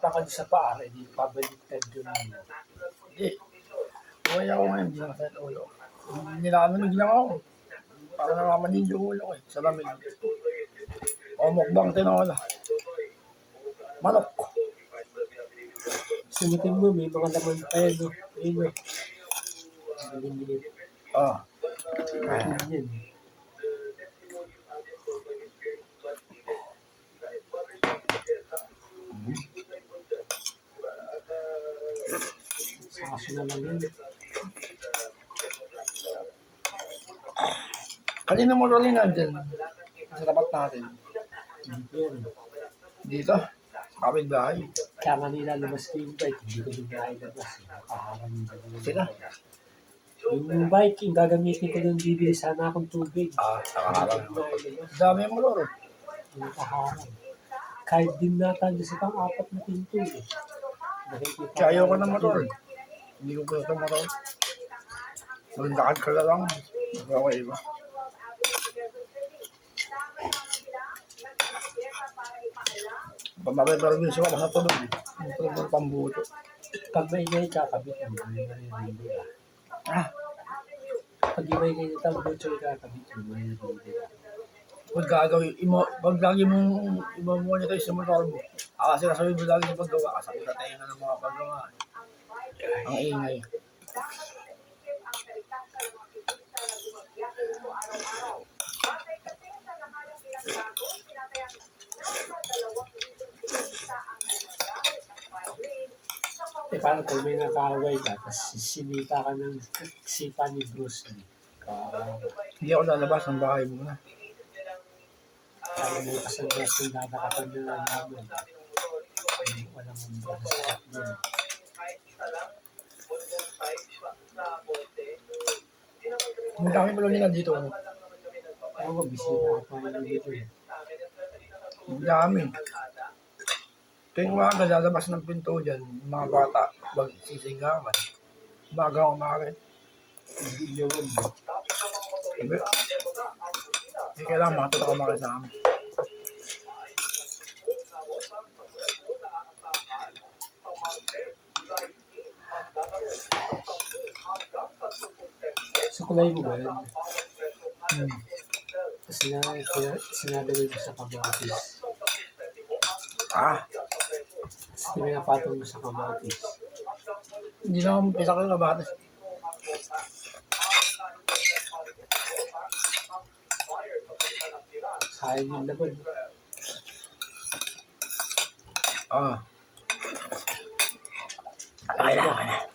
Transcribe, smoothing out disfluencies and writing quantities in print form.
pa ka sa paa, hindi pabaliktad yun. Hindi. Buhay ako ngayon, hindi na sa ulo. Nilalamig lang ako. Parang namamanid yung ulo ko eh, sa lamig. O mukbang tinola. Manok. Sunutin mo, may mga laman pa yan, no? Ayun, no? Bilim-bilim. Ah. Yan. Saso na lang yun. Kanina mo rolling nga dyan. Sa tapat natin. Yan. Dito. Sa kapitbahay. Kaya nga nila lumas ko yung bike, hindi ko bigay labas. Nakaharang yung dalawa. Sila. Yung bike, yung gagamitin ko doon, bibili sana akong tubig. Nakaharang. Dami mo loro. Yung nakaharang. Kahit din natin sa pang-apat na pinto eh. Kaya ayoko ng motor. Hindi ko gusto ng motor. Maglakad ka na lang. Okay ba? Pamabay-barbin siya ako sa tulog. Ang tulog ng pambuto. Pag may ingay kakabit mo, may maririnig ka. Ah, Pag may ingay na tambucho kakabit mo, may maririnig ka. pag gagawin, pag lagi mong i-monitor sa motor mo, kasi nasabi mo lagi sa paggawa, kasi sa tayo ng mga paggawa. Ang ingay. Eh, paano kung may nakaway ka, tapos sinita ka ng sipa ni Bruce Lee? Hindi ako lalabas ng bahay mo na. Kaya may kasalbas yung dadakatan na lang namin. Walang masakit doon. Ang dami mo lang dito. Ewan ko, bisita ka pa rin dito eh. Ang dami. Tuwing umaga, lalabas ng pinto dyan, mga bata, magsisigawan. Umaga. Hindi yun ba? Sabi, kailangan matuto ka makasama. Sa kulay mo ba yan? Kasi sinabi mo sa kamatis. Kasi pinapatong mo sa kamatis. Hindi na akong pisa ko yung kabatas. Sayang yung laban. Kailangan na.